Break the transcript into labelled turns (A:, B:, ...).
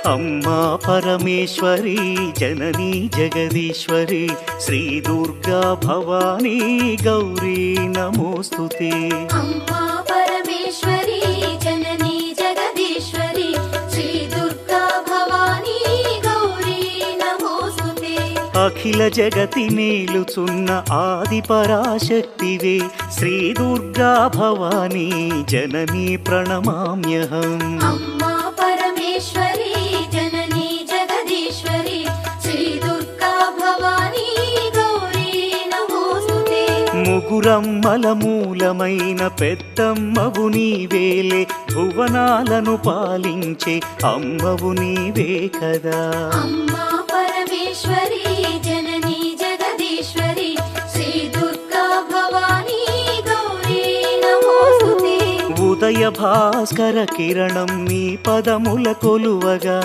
A: अम्मा परमेश्वरी जननी जगदीश्वरी श्री दुर्गा भवानी गौरी नमोस्तुते।
B: अम्मा परमेश्वरी जननी जगदीश्वरी श्री दुर्गा भवानी गौरी नमोस्तुते।
A: अखिल जगति नेलुचुन्न आदि पराशक्तिवे श्री दुर्गा भवानी जननी प्रणमाम्यहम्।
B: अम्मा परमेश्वरी जननी जगदीश्वरी श्री दुर्गा भवानी गौरी नमोस्तुते।
A: ముగురమ్మల మూలమైన పెద్దమ్మవు నీవేలే భువనాలను పాలించే అమ్మవు నీవే కదా।
B: अम्मा परमेश्वरी जननी जगदीश्वरी श्री दुर्गा भवानी गौरी नमोस्तुते।
A: ఉదయ భాస్కర కిరణం నీ పదముల కొలువగా